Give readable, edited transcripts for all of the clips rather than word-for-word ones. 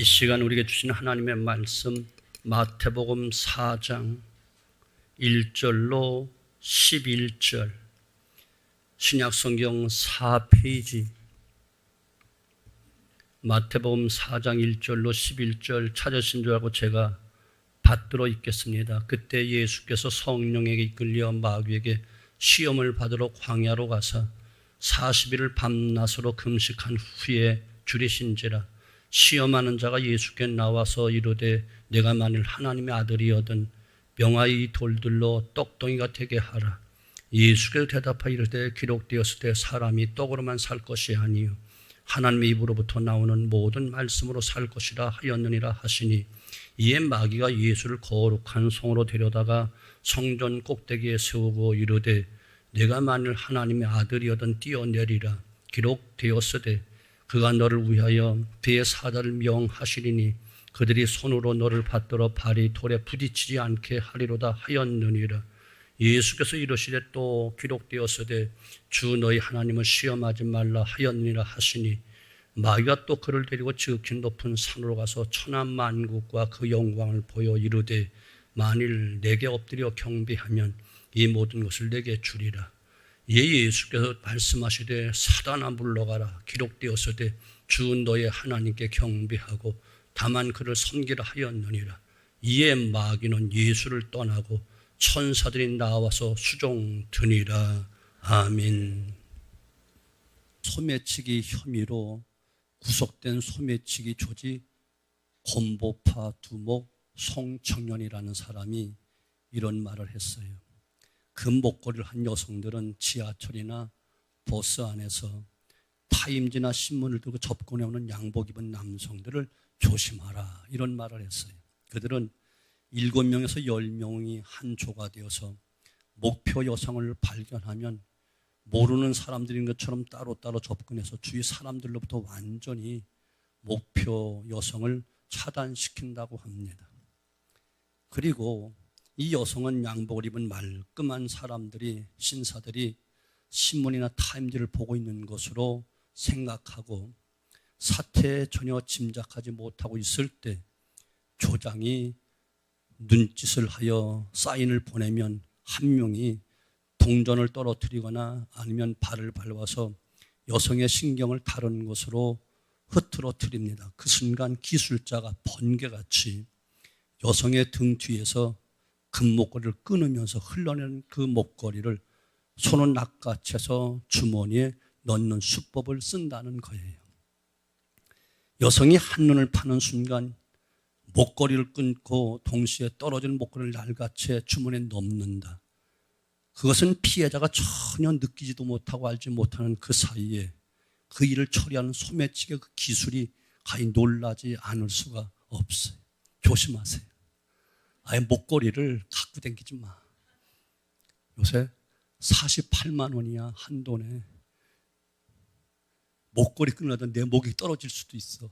이 시간 우리에게 주신 하나님의 말씀 마태복음 4장 1절로 11절 신약성경 4페이지 마태복음 4장 1절로 11절 찾으신 줄 알고 제가 받들어 읽겠습니다. 그때 예수께서 성령에게 이끌려 마귀에게 시험을 받으러 광야로 가사 40일을 밤낮으로 금식한 후에 줄이신지라. 시험하는 자가 예수께 나와서 이르되 내가 만일 하나님의 아들이거든 명하여 이 돌들로 떡덩이가 되게 하라. 예수께서 대답하여 이르되 기록되었을 때 사람이 떡으로만 살 것이 아니요 하나님의 입으로부터 나오는 모든 말씀으로 살 것이라 하였느니라 하시니, 이에 마귀가 예수를 거룩한 성으로 데려다가 성전 꼭대기에 세우고 이르되 내가 만일 하나님의 아들이거든 뛰어내리라. 기록되었으되 그가 너를 위하여 그의 사자를 명하시리니 그들이 손으로 너를 받들어 발이 돌에 부딪히지 않게 하리로다 하였느니라. 예수께서 이르시되 또 기록되었으되 주 너희 하나님을 시험하지 말라 하였느니라 하시니, 마귀가 또 그를 데리고 지극히 높은 산으로 가서 천하 만국과 그 영광을 보여 이르되 만일 내게 엎드려 경배하면 이 모든 것을 내게 주리라. 이에 예수께서 말씀하시되 사단아 물러가라. 기록되었으되 주 너의 하나님께 경배하고 다만 그를 섬기라 하였느니라. 이에 마귀는 예수를 떠나고 천사들이 나와서 수종드니라. 아멘. 소매치기 혐의로 구속된 소매치기 조직 곰보파 두목 송청년이라는 사람이 이런 말을 했어요. 그 목걸이를 한 여성들은 지하철이나 버스 안에서 타임지나 신문을 들고 접근해오는 양복 입은 남성들을 조심하라, 이런 말을 했어요. 그들은 7명에서 10명이 한 조가 되어서 목표 여성을 발견하면 모르는 사람들인 것처럼 따로따로 접근해서 주위 사람들로부터 완전히 목표 여성을 차단시킨다고 합니다. 그리고 이 여성은 양복을 입은 말끔한 사람들이, 신사들이 신문이나 타임지를 보고 있는 것으로 생각하고 사태에 전혀 짐작하지 못하고 있을 때 조장이 눈짓을 하여 사인을 보내면 한 명이 동전을 떨어뜨리거나 아니면 발을 밟아서 여성의 신경을 다른 것으로 흐트러뜨립니다. 그 순간 기술자가 번개같이 여성의 등 뒤에서 금목걸이를 끊으면서 흘러내는 그 목걸이를 손은 낚아채서 주머니에 넣는 수법을 쓴다는 거예요. 여성이 한눈을 파는 순간 목걸이를 끊고 동시에 떨어지는 목걸이를 낡아채 주머니에 넣는다. 그것은 피해자가 전혀 느끼지도 못하고 알지 못하는 그 사이에 그 일을 처리하는 소매치기의 그 기술이 가히 놀라지 않을 수가 없어요. 조심하세요. 아예 목걸이를 갖고 다니지 마. 요새 48만 원이야, 한 돈에. 목걸이 끊으려다 내 목이 떨어질 수도 있어.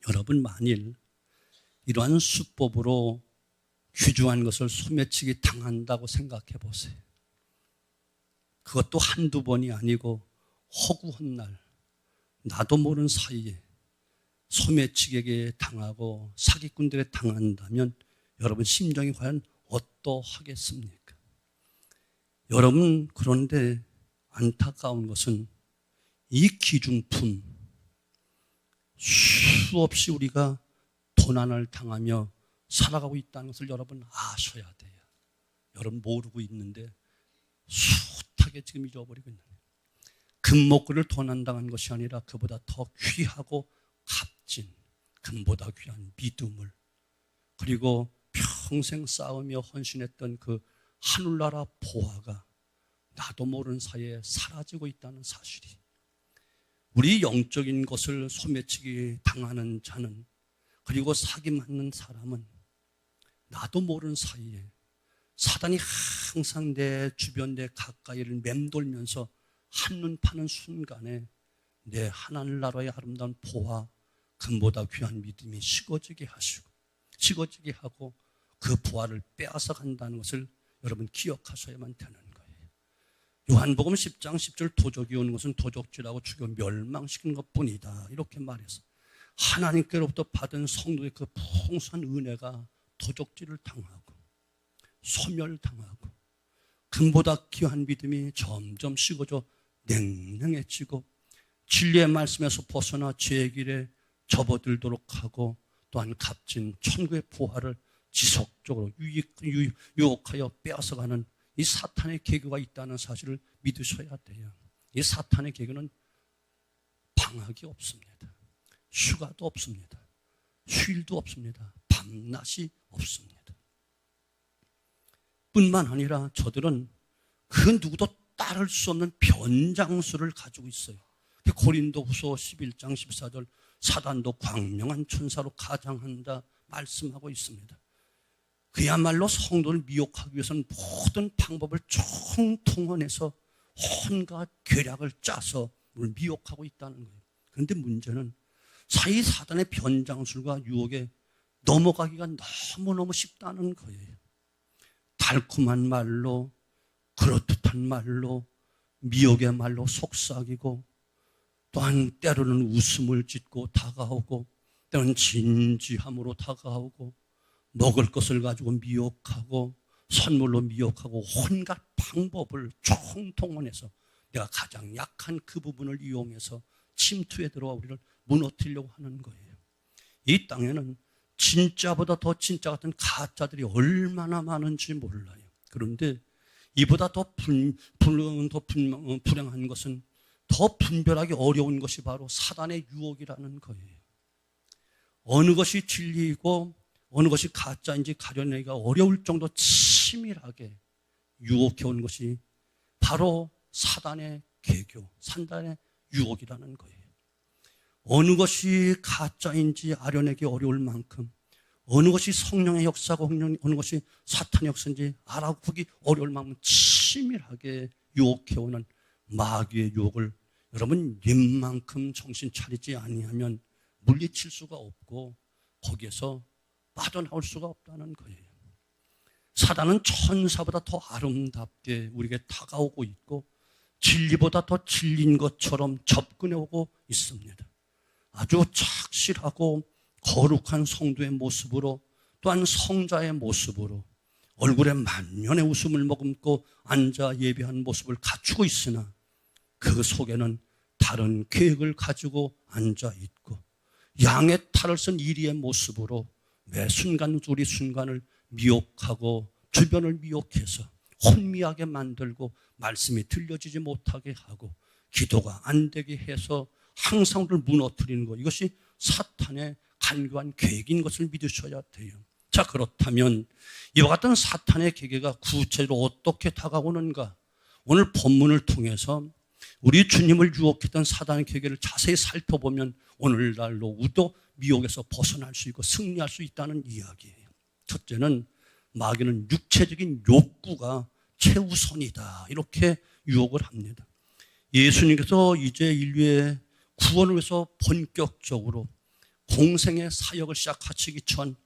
여러분, 만일 이러한 수법으로 귀중한 것을 소매치기 당한다고 생각해 보세요. 그것도 한두 번이 아니고 허구한 날 나도 모르는 사이에 소매치기에게 당하고 사기꾼들에게 당한다면 여러분 심정이 과연 어떠하겠습니까? 여러분, 그런데 안타까운 것은 이 기중품 수없이 우리가 도난을 당하며 살아가고 있다는 것을 여러분 아셔야 돼요. 여러분 모르고 있는데 숱하게 지금 잃어버리고 있는 거예요. 금목걸이를 도난당한 것이 아니라 그보다 더 귀하고 값진, 금보다 귀한 믿음을, 그리고 평생 싸우며 헌신했던 그 하늘나라 보화가 나도 모르는 사이에 사라지고 있다는 사실이, 우리 영적인 것을 소매치기 당하는 자는, 그리고 사기 맞는 사람은 나도 모르는 사이에 사단이 항상 내 주변, 내 가까이를 맴돌면서 한눈 파는 순간에 내 하늘나라의 아름다운 보화, 금보다 귀한 믿음이 식어지게 하고 그 보화를 빼앗아 간다는 것을 여러분 기억하셔야만 되는 거예요. 요한복음 10장 10절 도적이 오는 것은 도적질하고 죽여 멸망시키는 것뿐이다. 이렇게 말해서 하나님께로부터 받은 성도의 그 풍성한 은혜가 도적질을 당하고 소멸당하고 금보다 귀한 믿음이 점점 식어져 냉랭해지고 진리의 말씀에서 벗어나 죄의 길에 접어들도록 하고 또한 값진 천국의 부활을 지속적으로 유혹하여 빼앗아가는 이 사탄의 계교가 있다는 사실을 믿으셔야 돼요. 이 사탄의 계교는 방학이 없습니다. 휴가도 없습니다. 휴일도 없습니다. 밤낮이 없습니다. 뿐만 아니라 저들은 그 누구도 따를 수 없는 변장수를 가지고 있어요. 고린도후서 11장 14절 사단도 광명한 천사로 가장한다 말씀하고 있습니다. 그야말로 성도를 미혹하기 위해서는 모든 방법을 총동원해서 온갖 계략을 짜서 우리를 미혹하고 있다는 거예요. 그런데 문제는 사이 사단의 변장술과 유혹에 넘어가기가 너무너무 쉽다는 거예요. 달콤한 말로, 그럴듯한 말로, 미혹의 말로 속삭이고 또한 때로는 웃음을 짓고 다가오고 때로는 진지함으로 다가오고 먹을 것을 가지고 미혹하고 선물로 미혹하고 온갖 방법을 총동원해서 내가 가장 약한 그 부분을 이용해서 침투에 들어와 우리를 무너뜨리려고 하는 거예요. 이 땅에는 진짜보다 더 진짜 같은 가짜들이 얼마나 많은지 몰라요. 그런데 이보다 더 불행한 것은 더 분별하기 어려운 것이 바로 사단의 유혹이라는 거예요. 어느 것이 진리이고 어느 것이 가짜인지 가려내기가 어려울 정도 치밀하게 유혹해온 것이 바로 사단의 계교, 사단의 유혹이라는 거예요. 어느 것이 가짜인지 알아내기 어려울 만큼 어느 것이 성령의 역사고 어느 것이 사탄의 역사인지 알아보기 어려울 만큼 치밀하게 유혹해오는 마귀의 유혹을 여러분 입만큼 정신 차리지 아니하면 물리칠 수가 없고 거기에서 빠져나올 수가 없다는 거예요. 사단은 천사보다 더 아름답게 우리에게 다가오고 있고 진리보다 더 진리인 것처럼 접근해오고 있습니다. 아주 착실하고 거룩한 성도의 모습으로 또한 성자의 모습으로 얼굴에 만면의 웃음을 머금고 앉아 예배한 모습을 갖추고 있으나 그 속에는 다른 계획을 가지고 앉아 있고 양의 탈을 쓴 이리의 모습으로 매 순간 우리 순간을 미혹하고 주변을 미혹해서 혼미하게 만들고 말씀이 들려지지 못하게 하고 기도가 안 되게 해서 항상 우리를 무너뜨리는 것, 이것이 사탄의 간교한 계획인 것을 믿으셔야 돼요. 자, 그렇다면 이와 같은 사탄의 계획가 구체적으로 어떻게 다가오는가? 오늘 본문을 통해서 우리 주님을 유혹했던 사단의 계획을 자세히 살펴보면 오늘날로 우도 미혹에서 벗어날 수 있고 승리할 수 있다는 이야기예요. 첫째는 마귀는 육체적인 욕구가 최우선이다, 이렇게 유혹을 합니다. 예수님께서 이제 인류의 구원을 위해서 본격적으로 공생의 사역을 시작하시기 전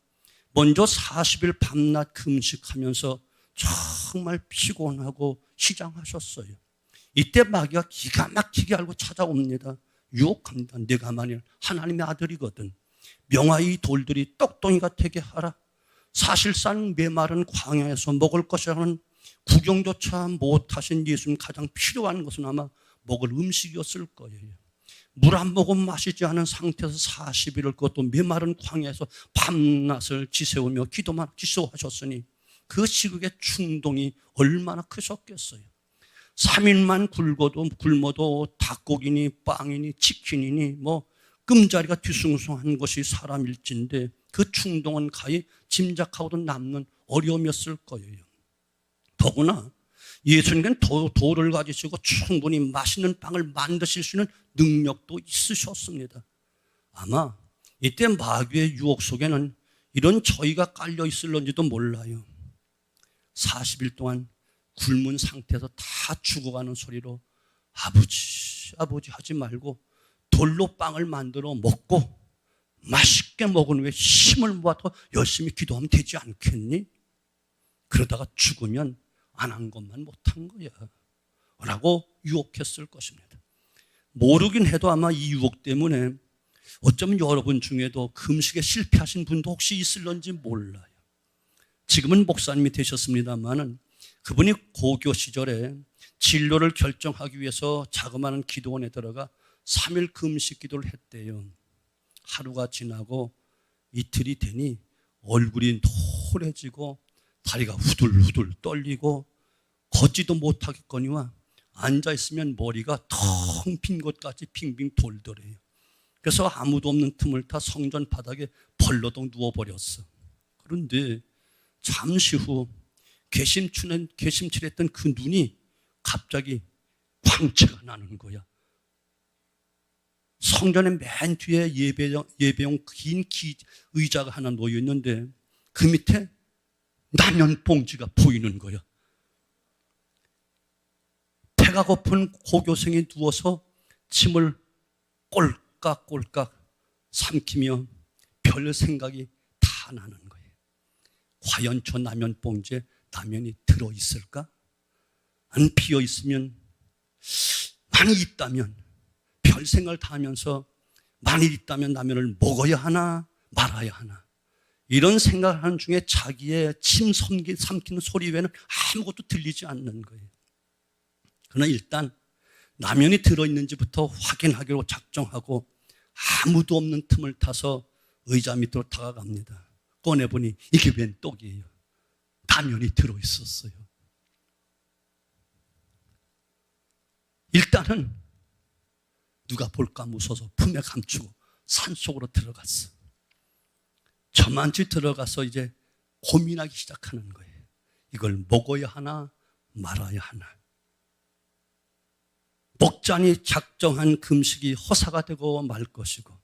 먼저 40일 밤낮 금식하면서 정말 피곤하고 시장하셨어요. 이때 마귀가 기가 막히게 알고 찾아옵니다. 유혹합니다. 내가 만일 하나님의 아들이거든 명화의 돌들이 떡덩이가 되게 하라. 사실상 메마른 광야에서 먹을 것이라는 구경조차 못하신 예수님 가장 필요한 것은 아마 먹을 음식이었을 거예요. 물 한 모금 마시지 않은 상태에서 40일을 그것도 메마른 광야에서 밤낮을 지새우며 기도만 지속하셨으니 그 시국의 충동이 얼마나 크셨겠어요. 3일만 굶어도 닭고기니 빵이니 치킨이니 뭐 끔자리가 뒤숭숭한 것이 사람일진데 그 충동은 가히 짐작하고도 남는 어려움이었을 거예요. 더구나 예수님은 돌을 가지시고 충분히 맛있는 빵을 만드실 수 있는 능력도 있으셨습니다. 아마 이때 마귀의 유혹 속에는 이런 저희가 깔려 있을런지도 몰라요. 40일 동안 굶은 상태에서 다 죽어가는 소리로 아버지, 아버지 하지 말고 돌로 빵을 만들어 먹고 맛있게 먹은 후에 힘을 모아서 열심히 기도하면 되지 않겠니? 그러다가 죽으면 안 한 것만 못한 거야. 라고 유혹했을 것입니다. 모르긴 해도 아마 이 유혹 때문에 어쩌면 여러분 중에도 금식에 실패하신 분도 혹시 있을런지 몰라요. 지금은 목사님이 되셨습니다마는 그분이 고교 시절에 진로를 결정하기 위해서 자그마한 기도원에 들어가 3일 금식 기도를 했대요. 하루가 지나고 이틀이 되니 얼굴이 노래지고 다리가 후들후들 떨리고 걷지도 못하겠거니와 앉아있으면 머리가 텅 빈 것까지 빙빙 돌더래요. 그래서 아무도 없는 틈을 타 성전 바닥에 벌러덩 누워버렸어. 그런데 잠시 후 개심칠했던 그 눈이 갑자기 광채가 나는 거야. 성전의 맨 뒤에 예배용 긴 의자가 하나 놓여 있는데 그 밑에 라면 봉지가 보이는 거야. 배가 고픈 고교생이 누워서 침을 꼴깍꼴깍 삼키며 별 생각이 다 나는 거예요. 과연 저 라면 봉지에 라면이 들어있을까? 안 비어있으면, 많이 있다면, 별 생각을 다 하면서 만일 있다면 라면을 먹어야 하나 말아야 하나, 이런 생각을 하는 중에 자기의 침 삼키는 소리 외에는 아무것도 들리지 않는 거예요. 그러나 일단 라면이 들어있는지부터 확인하기로 작정하고 아무도 없는 틈을 타서 의자 밑으로 다가갑니다. 꺼내보니 이게 웬 떡이에요. 라면이 들어있었어요. 일단은 누가 볼까 무서워서 품에 감추고 산속으로 들어갔어. 저만치 들어가서 이제 고민하기 시작하는 거예요. 이걸 먹어야 하나 말아야 하나. 먹자니 작정한 금식이 허사가 되고 말 것이고,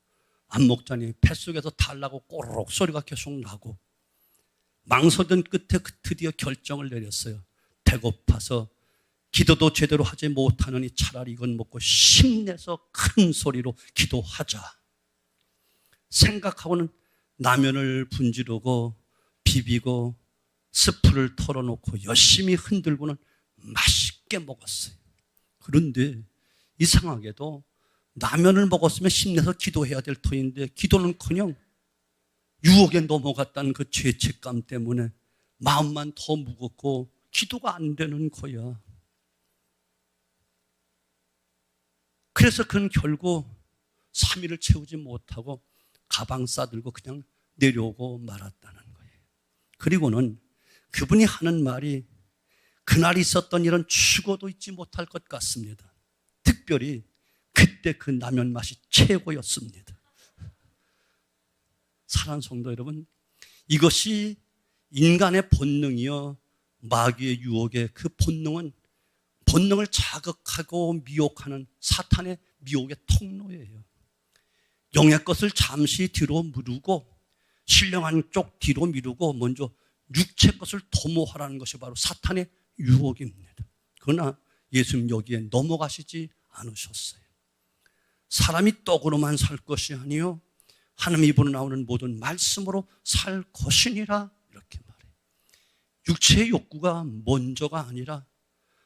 안 먹자니 뱃속에서 달라고 꼬르륵 소리가 계속 나고, 망설이던 끝에 드디어 결정을 내렸어요. 배고파서 기도도 제대로 하지 못하느니 차라리 이건 먹고 힘내서 큰 소리로 기도하자 생각하고는 라면을 분지르고 비비고 스프를 털어놓고 열심히 흔들고는 맛있게 먹었어요. 그런데 이상하게도 라면을 먹었으면 힘내서 기도해야 될 터인데 기도는커녕 유혹에 넘어갔다는 그 죄책감 때문에 마음만 더 무겁고 기도가 안 되는 거야. 그래서 그는 결국 3일을 채우지 못하고 가방 싸들고 그냥 내려오고 말았다는 거예요. 그리고는 그분이 하는 말이 그날 있었던 일은 죽어도 잊지 못할 것 같습니다. 특별히 그때 그 라면 맛이 최고였습니다. 사랑하는 성도 여러분, 이것이 인간의 본능이요 마귀의 유혹의 그 본능을 자극하고 미혹하는 사탄의 미혹의 통로예요. 영의 것을 잠시 뒤로 미루고 신령한 쪽 뒤로 미루고 먼저 육체 것을 도모하라는 것이 바로 사탄의 유혹입니다. 그러나 예수님 여기에 넘어가시지 않으셨어요. 사람이 떡으로만 살 것이 아니요 하나님 입으로 나오는 모든 말씀으로 살 것이니라, 이렇게 말해요. 육체의 욕구가 먼저가 아니라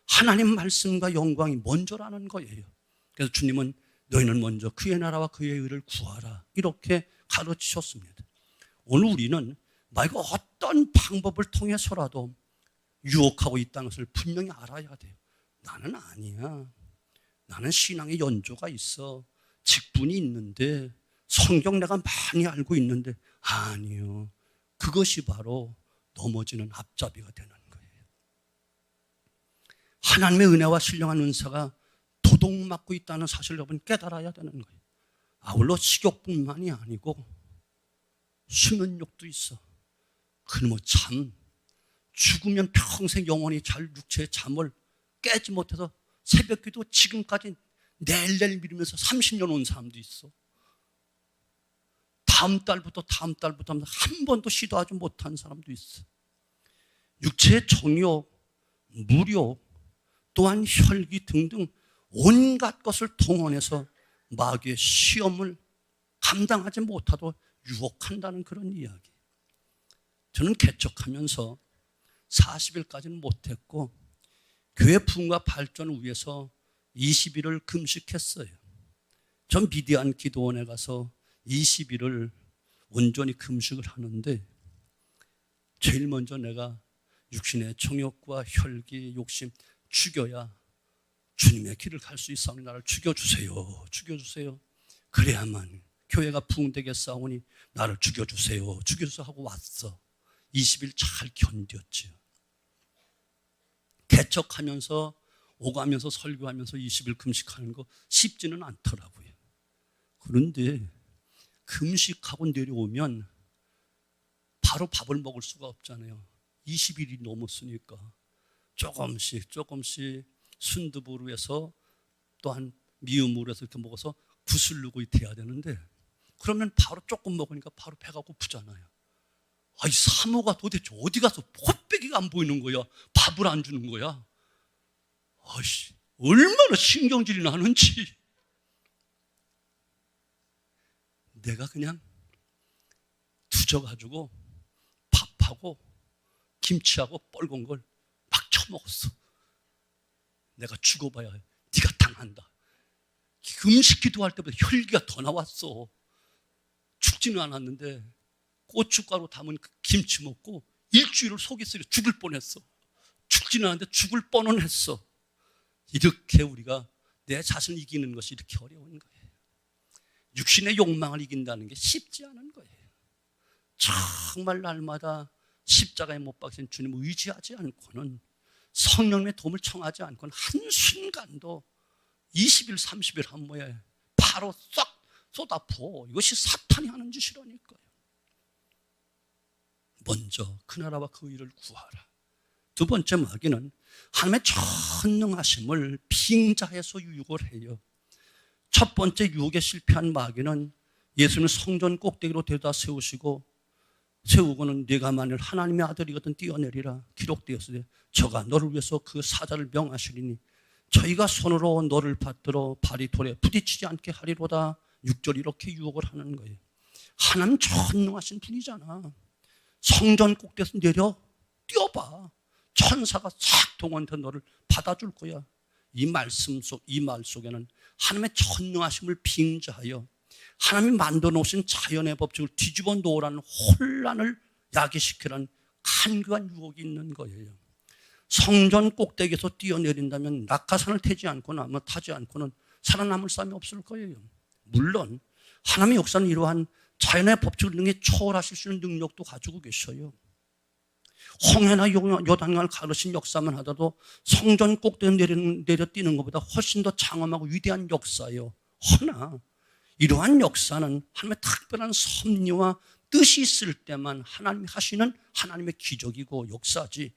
하나님 말씀과 영광이 먼저라는 거예요. 그래서 주님은 너희는 먼저 그의 나라와 그의 의를 구하라, 이렇게 가르치셨습니다. 오늘 우리는 마귀가 어떤 방법을 통해서라도 유혹하고 있다는 것을 분명히 알아야 돼요. 나는 아니야. 나는 신앙의 연조가 있어. 직분이 있는데, 성경 내가 많이 알고 있는데, 아니요. 그것이 바로 넘어지는 앞잡이가 되는 거예요. 하나님의 은혜와 신령한 은사가 도둑맞고 있다는 사실을 여러분 깨달아야 되는 거예요. 아울러 식욕뿐만이 아니고 수면욕도 있어. 그놈의 참, 죽으면 평생 영원히 잘 육체의 잠을 깨지 못해서 새벽기도 지금까지 내일 미루면서 30년 온 사람도 있어. 다음 달부터 하면서 한 번도 시도하지 못한 사람도 있어. 육체의 정욕, 무욕, 또한 혈기 등등 온갖 것을 동원해서 마귀의 시험을 감당하지 못하도록 유혹한다는 그런 이야기. 저는 개척하면서 40일까지는 못했고 교회 부흥과 발전을 위해서 20일을 금식했어요. 전 미디안 기도원에 가서 20일을 온전히 금식을 하는데 제일 먼저 내가 육신의 정욕과 혈기, 욕심 죽여야 주님의 길을 갈 수 있사오니 나를 죽여주세요. 죽여주세요. 그래야만 교회가 부흥되겠사오니 나를 죽여주세요. 죽여주세요 하고 왔어. 20일 잘 견뎠지요. 개척하면서 오가면서 설교하면서 20일 금식하는 거 쉽지는 않더라고요. 그런데 금식하고 내려오면 바로 밥을 먹을 수가 없잖아요. 20일이 넘었으니까 조금씩 순두부로 또한 미음으로 해서 이렇게 먹어서 구슬르고 돼야 되는데 그러면 바로 조금 먹으니까 바로 배가 고프잖아요. 이 사모가 도대체 어디 가서 콧배기가 안 보이는 거야. 밥을 안 주는 거야. 얼마나 신경질이 나는지. 내가 그냥 두져가지고 밥하고 김치하고 뻘건 걸 막 쳐먹었어. 내가 죽어봐야 네가 당한다. 금식 기도할 때보다 혈기가 더 나왔어. 죽지는 않았는데 고춧가루 담은 김치 먹고 일주일을 속이 쓰려 죽을 뻔했어. 죽지는 않았는데 죽을 뻔은 했어. 이렇게 우리가 내 자신을 이기는 것이 이렇게 어려운 거예요. 육신의 욕망을 이긴다는 게 쉽지 않은 거예요. 정말 날마다 십자가에 못 박힌 주님을 의지하지 않고는 성령의 도움을 청하지 않고는 한순간도 20일 30일 한 모에 바로 싹 쏟아부어. 이것이 사탄이 하는 짓이라니까요. 먼저 그 나라와 그 의를 구하라. 두 번째 마귀는 하나님의 전능하심을 빙자해서 유혹을 해요. 첫 번째 유혹에 실패한 마귀는 예수님을 성전 꼭대기로 데려다 세우고는 네가 만일 하나님의 아들이거든 뛰어내리라 기록되었으되 저가 너를 위해서 그 사자를 명하시리니 저희가 손으로 너를 받들어 발이 돌에 부딪히지 않게 하리로다. 6절 이렇게 유혹을 하는 거예요. 하나님 전능하신 분이잖아. 성전 꼭대기에서 내려 뛰어봐. 천사가 싹 동원해서 너를 받아줄 거야. 이 말 속에는 하나님의 전능하심을 빙자하여 하나님이 만들어 놓으신 자연의 법칙을 뒤집어 놓으라는 혼란을 야기시키라는 간교한 유혹이 있는 거예요. 성전 꼭대기에서 뛰어내린다면 낙하산을 타지 않고는 살아남을 사람이 없을 거예요. 물론 하나님의 역사는 이러한 자연의 법칙을 능히 초월하실 수 있는 능력도 가지고 계셔요. 홍해나 요단강을 가르신 역사만 하더라도 성전 꼭대기에 내려 뛰는 것보다 훨씬 더 장엄하고 위대한 역사예요. 허나 이러한 역사는 하나님의 특별한 섭리와 뜻이 있을 때만 하나님이 하시는 하나님의 기적이고 역사지,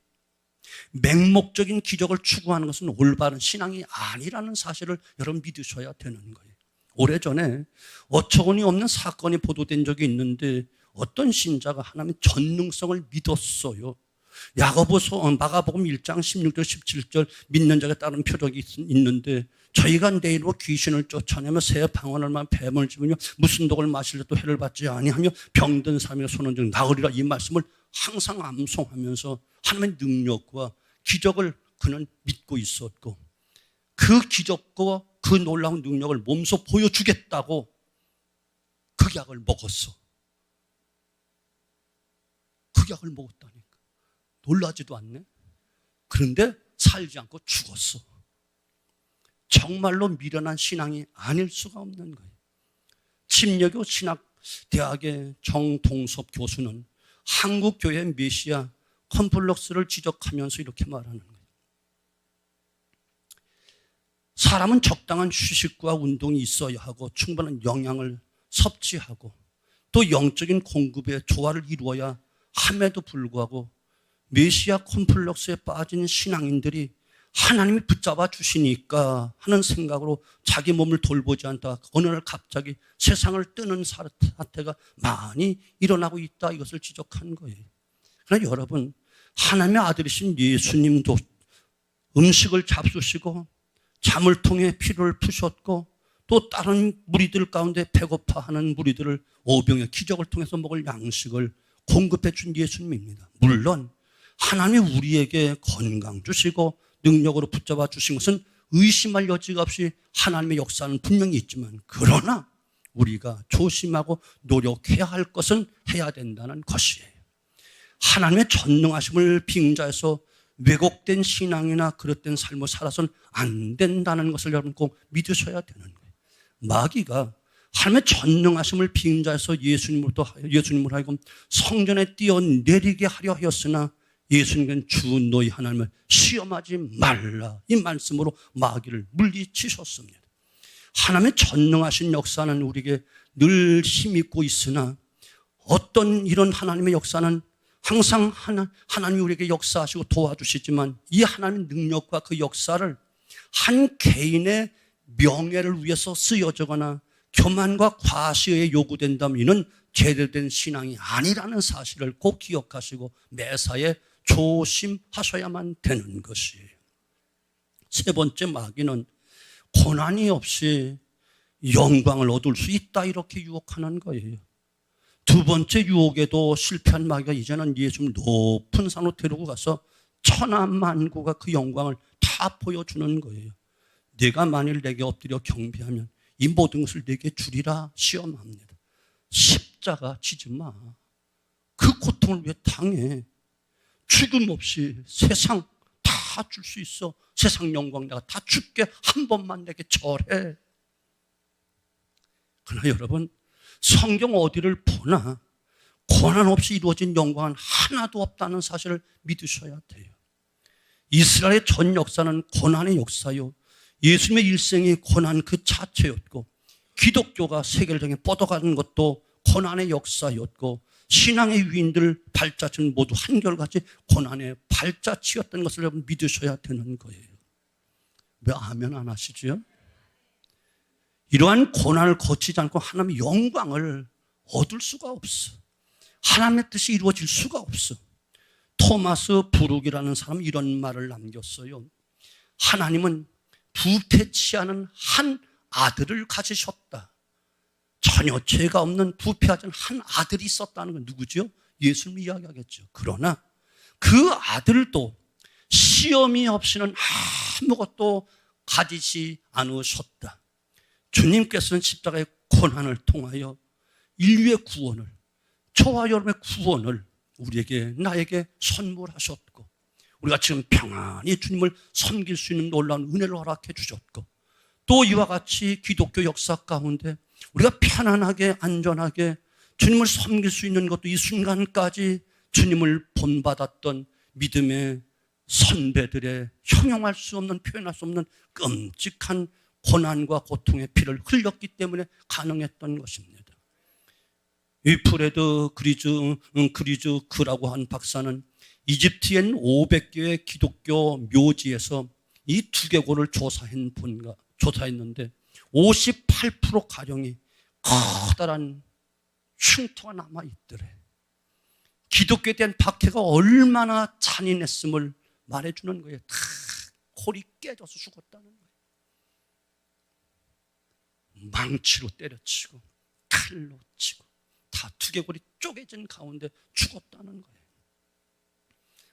맹목적인 기적을 추구하는 것은 올바른 신앙이 아니라는 사실을 여러분 믿으셔야 되는 거예요. 오래전에 어처구니 없는 사건이 보도된 적이 있는데 어떤 신자가 하나님의 전능성을 믿었어요. 마가복음 1장 16절 17절 믿는 자에 따른 표적이 있는데 저희가 내일로 귀신을 쫓아내며 새 방언을 뱀을 집으며 무슨 독을 마실래도 해를 받지 아니하며 병든 사람의 손은 즉 나으리라. 이 말씀을 항상 암송하면서 하나님의 능력과 기적을 그는 믿고 있었고 그 기적과 그 놀라운 능력을 몸소 보여주겠다고 그 약을 먹었어. 그 약을 먹었다니까. 놀라지도 않네. 그런데 살지 않고 죽었어. 정말로 미련한 신앙이 아닐 수가 없는 거예요. 침례교 신학대학의 정동섭 교수는 한국교회 메시아 컴플렉스를 지적하면서 이렇게 말하는 거예요. 사람은 적당한 휴식과 운동이 있어야 하고 충분한 영양을 섭취하고 또 영적인 공급의 조화를 이루어야 함에도 불구하고 메시아 콤플렉스에 빠진 신앙인들이 하나님이 붙잡아 주시니까 하는 생각으로 자기 몸을 돌보지 않다 어느 날 갑자기 세상을 뜨는 사태가 많이 일어나고 있다, 이것을 지적한 거예요. 그러나 여러분, 하나님의 아들이신 예수님도 음식을 잡수시고 잠을 통해 피로를 푸셨고 또 다른 무리들 가운데 배고파하는 무리들을 오병의 기적을 통해서 먹을 양식을 공급해 준 예수님입니다. 물론 하나님이 우리에게 건강 주시고 능력으로 붙잡아 주신 것은 의심할 여지가 없이 하나님의 역사는 분명히 있지만, 그러나 우리가 조심하고 노력해야 할 것은 해야 된다는 것이에요. 하나님의 전능하심을 빙자해서 왜곡된 신앙이나 그릇된 삶을 살아서는 안 된다는 것을 여러분 꼭 믿으셔야 되는 거예요. 마귀가 하나님의 전능하심을 빙자해서 예수님으로 하여금 성전에 뛰어내리게 하려 하였으나, 예수님은 주 너희 하나님을 시험하지 말라, 이 말씀으로 마귀를 물리치셨습니다. 하나님의 전능하신 역사는 우리에게 늘 힘있고 있으나, 어떤 이런 하나님의 역사는 항상 하나님이 우리에게 역사하시고 도와주시지만, 이 하나님의 능력과 그 역사를 한 개인의 명예를 위해서 쓰여지거나 교만과 과시에 요구된다면 이는 제대로 된 신앙이 아니라는 사실을 꼭 기억하시고 매사에 조심하셔야만 되는 것이에요. 세 번째, 마귀는 고난이 없이 영광을 얻을 수 있다, 이렇게 유혹하는 거예요. 두 번째 유혹에도 실패한 마귀가 이제는 예수님 높은 산으로 데리고 가서 천하만국과 그 영광을 다 보여주는 거예요. 내가 만일 내게 엎드려 경배하면 이 모든 것을 내게 주리라 시험합니다. 십자가 지지 마. 그 고통을 왜 당해? 죽음 없이 세상 다 줄 수 있어. 세상 영광 내가 다 줄게. 한 번만 내게 절해. 그러나 여러분, 성경 어디를 보나 고난 없이 이루어진 영광은 하나도 없다는 사실을 믿으셔야 돼요. 이스라엘의 전 역사는 고난의 역사요, 예수님의 일생이 고난 그 자체였고, 기독교가 세계를 향해 뻗어가는 것도 고난의 역사였고, 신앙의 위인들 발자취는 모두 한결같이 고난의 발자취였던 것을 여러분 믿으셔야 되는 거예요. 왜 아멘 안 하시죠? 이러한 고난을 거치지 않고 하나님의 영광을 얻을 수가 없어. 하나님의 뜻이 이루어질 수가 없어. 토마스 부룩이라는 사람이 이런 말을 남겼어요. 하나님은 부패치 않은 한 아들을 가지셨다. 전혀 죄가 없는 부패하지 않은 한 아들이 있었다는 건 누구죠? 예수님 이야기하겠죠. 그러나 그 아들도 시험이 없이는 아무것도 가지지 않으셨다. 주님께서는 십자가의 고난을 통하여 인류의 구원을, 저와 여러분의 구원을 우리에게, 나에게 선물하셨고, 우리가 지금 평안히 주님을 섬길 수 있는 놀라운 은혜를 허락해 주셨고, 또 이와 같이 기독교 역사 가운데 우리가 편안하게 안전하게 주님을 섬길 수 있는 것도 이 순간까지 주님을 본받았던 믿음의 선배들의 형용할 수 없는, 표현할 수 없는 끔찍한 고난과 고통의 피를 흘렸기 때문에 가능했던 것입니다. 이 프레드 그리즈크라고 한 박사는 이집트엔 500개의 기독교 묘지에서 이 두개골을 조사했는데 58%가량이 커다란 흉터가 남아있더래. 기독교에 대한 박해가 얼마나 잔인했음을 말해주는 거예요. 다 골이 깨져서 죽었다는 거예요. 망치로 때려치고 칼로 치고 다 두개골이 쪼개진 가운데 죽었다는 거예요.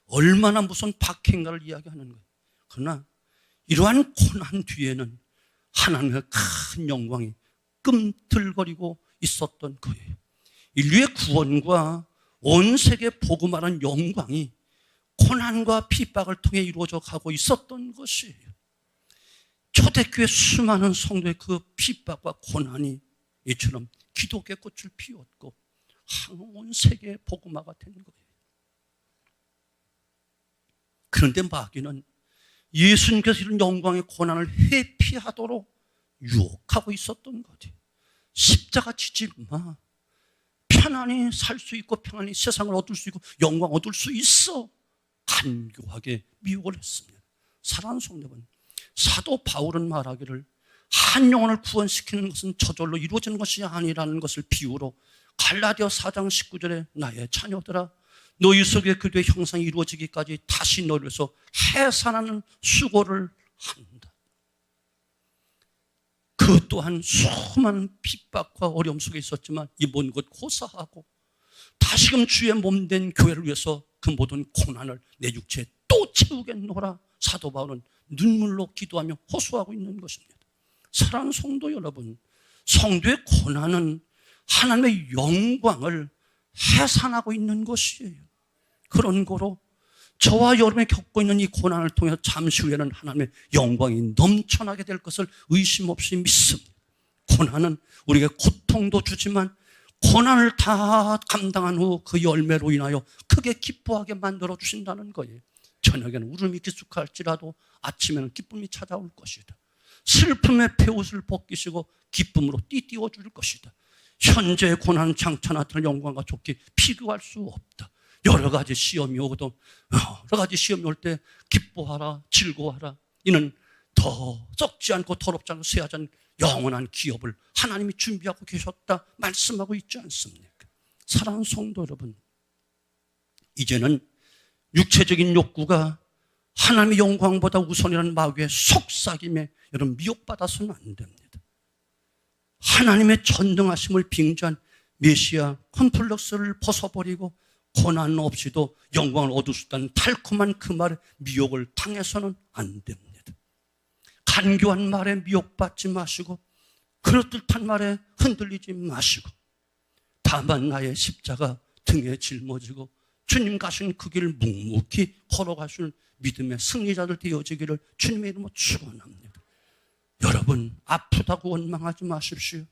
얼마나 무슨 박해인가를 이야기하는 거예요. 그러나 이러한 고난 뒤에는 하나님의 큰 영광이 꿈틀거리고 있었던 거예요. 인류의 구원과 온 세계 복음하는 영광이 고난과 핍박을 통해 이루어져 가고 있었던 것이에요. 초대교회 수많은 성도의 그 핍박과 고난이 이처럼 기독의 꽃을 피웠고 온 세계의 복음화가 된 거예요. 그런데 마귀는 예수님께서 이런 영광의 고난을 회피하도록 유혹하고 있었던 거지. 십자가 지지 마. 편안히 살 수 있고 편안히 세상을 얻을 수 있고 영광 얻을 수 있어. 간교하게 미혹을 했습니다. 사랑하는 성도분, 사도 바울은 말하기를 한 영혼을 구원시키는 것은 저절로 이루어지는 것이 아니라는 것을 비유로 갈라디아 4장 19절에 나의 자녀들아 너희 속에 그리스도의 형상이 이루어지기까지 다시 너를 위해서 해산하는 수고를 한다. 그 또한 수많은 핍박과 어려움 속에 있었지만 이 모든 것 고사하고 다시금 주의 몸된 교회를 위해서 그 모든 고난을 내 육체에 또 채우겠노라 사도 바울은 눈물로 기도하며 호소하고 있는 것입니다. 사랑하는 성도 여러분, 성도의 고난은 하나님의 영광을 해산하고 있는 것이에요. 그런 거로 저와 여러분이 겪고 있는 이 고난을 통해서 잠시 후에는 하나님의 영광이 넘쳐나게 될 것을 의심 없이 믿습니다. 고난은 우리에게 고통도 주지만 고난을 다 감당한 후 그 열매로 인하여 크게 기뻐하게 만들어 주신다는 거예요. 저녁에는 울음이 기숙할지라도 아침에는 기쁨이 찾아올 것이다. 슬픔의 베옷을 벗기시고 기쁨으로 띠띠워 줄 것이다. 현재의 고난 장차나 될 영광과 좋게 비교할 수 없다. 여러 가지 시험이 오거든 여러 가지 시험이 올 때 기뻐하라, 즐거워하라. 이는 더 썩지 않고 더럽지 않고 쇠하지 않은 영원한 기업을 하나님이 준비하고 계셨다 말씀하고 있지 않습니까? 사랑하는 성도 여러분, 이제는 육체적인 욕구가 하나님의 영광보다 우선이라는 마귀의 속삭임에 여러분 미혹받아서는 안 됩니다. 하나님의 전능하심을 빙자한 메시아 컴플렉스를 벗어버리고 고난 없이도 영광을 얻을 수 있다는 달콤한 그 말에 미혹을 당해서는 안 됩니다. 간교한 말에 미혹받지 마시고 그럴듯한 말에 흔들리지 마시고 다만 나의 십자가 등에 짊어지고 주님 가신 그 길을 묵묵히 걸어가시는 믿음의 승리자들 되어지기를 주님의 이름으로 축원합니다. 여러분, 아프다고 원망하지 마십시오.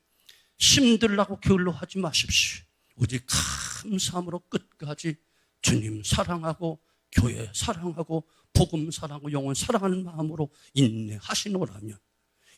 힘들라고 게을러하지 마십시오. 오직 감사함으로 끝까지 주님 사랑하고 교회 사랑하고 복음 사랑하고 영혼 사랑하는 마음으로 인내하시노라면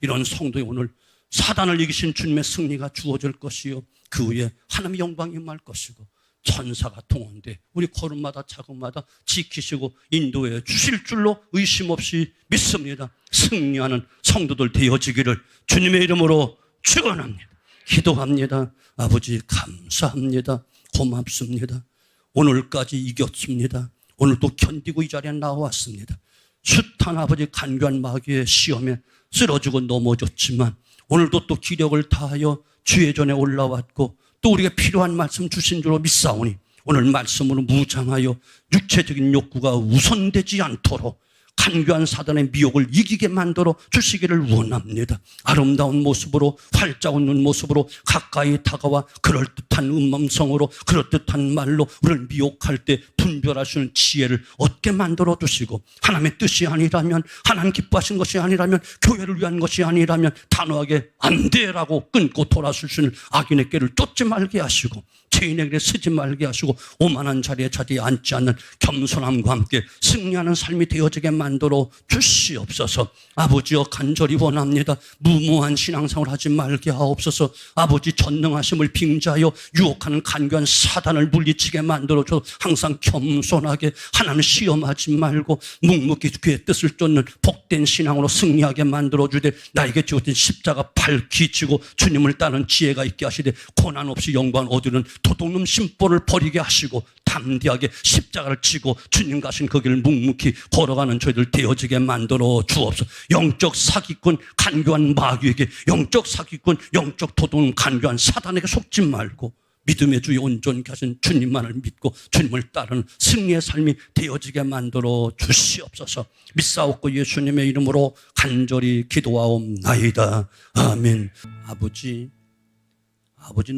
이런 성도의 오늘 사단을 이기신 주님의 승리가 주어질 것이요 그 후에 하나님의 영광이 임할 것이고 천사가 동원돼 우리 걸음마다 작업마다 지키시고 인도해 주실 줄로 의심 없이 믿습니다. 승리하는 성도들 되어지기를 주님의 이름으로 축원합니다. 기도합니다. 아버지 감사합니다. 고맙습니다. 오늘까지 이겼습니다. 오늘도 견디고 이 자리에 나왔습니다. 숱한 아버지 간교한 마귀의 시험에 쓰러지고 넘어졌지만 오늘도 또 기력을 다하여 주의 전에 올라왔고 또 우리에게 필요한 말씀 주신 줄로 믿사오니 오늘 말씀으로 무장하여 육체적인 욕구가 우선되지 않도록 간교한 사단의 미혹을 이기게 만들어 주시기를 원합니다. 아름다운 모습으로 활짝 웃는 모습으로 가까이 다가와 그럴듯한 음성으로 그럴듯한 말로 우리를 미혹할 때 분별할 수 있는 지혜를 얻게 만들어 주시고 하나님의 뜻이 아니라면 하나님 기뻐하신 것이 아니라면 교회를 위한 것이 아니라면 단호하게 안 돼라고 끊고 돌아설 수 있는 악인의 꾀를 쫓지 말게 하시고 죄인에게 쓰지 말게 하시고 오만한 자리에 앉지 않는 겸손함과 함께 승리하는 삶이 되어지게 만들어 주시옵소서. 아버지여 간절히 원합니다. 무모한 신앙생활을 하지 말게 하옵소서. 아버지 전능하심을 빙자하여 유혹하는 간교한 사단을 물리치게 만들어줘 항상 겸손하게 하나님 시험하지 말고 묵묵히 그의 뜻을 쫓는 복된 신앙으로 승리하게 만들어주되 나에게 주어진 십자가 밝히 지고 주님을 따르는 지혜가 있게 하시되 고난 없이 영광을 얻으는 도둑놈 심보를 버리게 하시고 담대하게 십자가를 지고 주님 가신 그 길을 묵묵히 걸어가는 저희들 되어지게 만들어 주옵소서. 영적 사기꾼 간교한 마귀에게 영적 사기꾼 영적 도둑놈 간교한 사단에게 속지 말고 믿음의 주에 온전케 하신 주님만을 믿고 주님을 따르는 승리의 삶이 되어지게 만들어 주시옵소서. 믿사옵고 예수님의 이름으로 간절히 기도하옵나이다. 아멘. 아버지는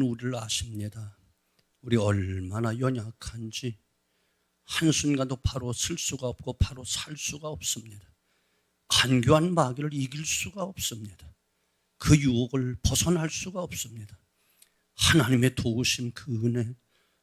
우리를 아십니다. 우리 얼마나 연약한지 한순간도 바로 쓸 수가 없고 바로 살 수가 없습니다. 간교한 마귀를 이길 수가 없습니다. 그 유혹을 벗어날 수가 없습니다. 하나님의 도우심 그 은혜,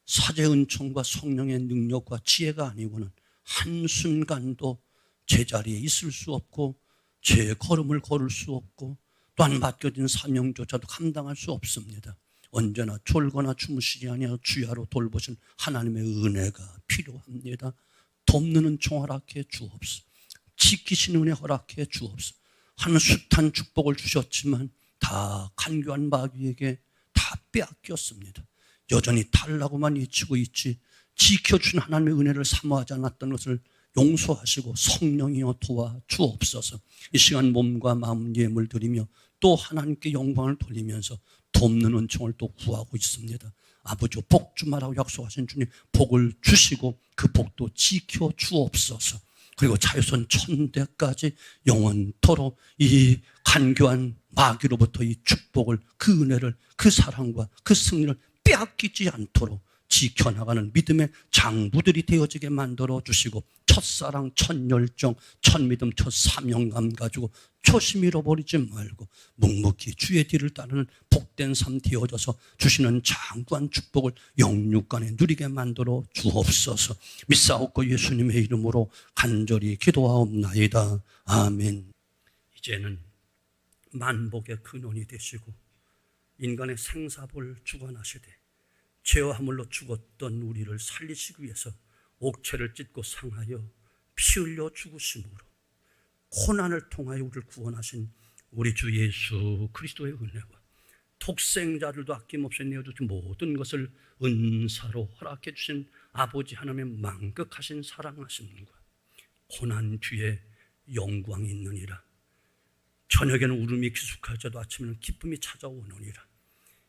사제의 은총과 성령의 능력과 지혜가 아니고는 한순간도 제자리에 있을 수 없고 제 걸음을 걸을 수 없고 또한 맡겨진 사명조차도 감당할 수 없습니다. 언제나 졸거나 주무시지 아니하여 주야로 돌보신 하나님의 은혜가 필요합니다. 돕는 은총 허락해 주옵소서. 지키시는 은혜 허락해 주옵소서. 한 숱한 축복을 주셨지만 다 간교한 마귀에게 다 빼앗겼습니다. 여전히 달라고만 외치고 있지 지켜준 하나님의 은혜를 사모하지 않았던 것을 용서하시고 성령이여 도와 주옵소서. 이 시간 몸과 마음 예물 드리며 또 하나님께 영광을 돌리면서 돕는 은총을 또 구하고 있습니다. 아버지 복 주마라고 약속하신 주님 복을 주시고 그 복도 지켜 주옵소서. 그리고 자유선 천대까지 영원토록 이 간교한 마귀로부터 이 축복을, 그 은혜를, 그 사랑과 그 승리를 빼앗기지 않도록 지켜나가는 믿음의 장부들이 되어지게 만들어 주시고, 첫사랑, 첫열정, 첫믿음, 첫사명감 가지고 초심 잃어버리지 말고 묵묵히 주의 뒤를 따르는 복된 삶 되어져서 주시는 장구한 축복을 영육간에 누리게 만들어 주옵소서. 믿사옵고 예수님의 이름으로 간절히 기도하옵나이다. 아멘. 이제는 만복의 근원이 되시고 인간의 생사를 주관하시되 죄와 허물로 죽었던 우리를 살리시기 위해서 옥체를 찢고 상하여 피 흘려 죽으심으로 고난을 통하여 우리를 구원하신 우리 주 예수 그리스도의 은혜와 독생자들도 아낌없이 내어주신 모든 것을 은사로 허락해 주신 아버지 하나님의 만극하신 사랑하심과 고난 뒤에 영광이 있느니라. 저녁에는 울음이 기숙할지라도 아침에는 기쁨이 찾아오느니라.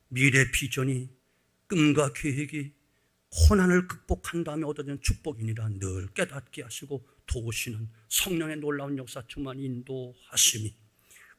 미래 비전이, 꿈과 계획이 고난을 극복한 다음에 얻어지는 축복이니라. 늘 깨닫게 하시고 도우시는 성령의 놀라운 역사 충만 인도하심이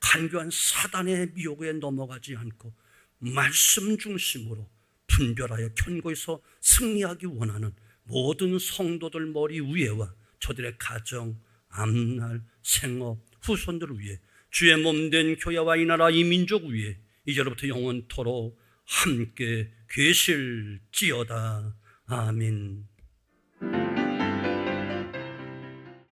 간교한 사단의 미혹에 넘어가지 않고 말씀 중심으로 분별하여 견고해서 승리하기 원하는 모든 성도들 머리 위에와 저들의 가정, 앞날, 생업, 후손들을 위해 주의 몸된 교회와 이 나라 이 민족 위에 이제로부터 영원토록 함께 계실지어다. 아멘.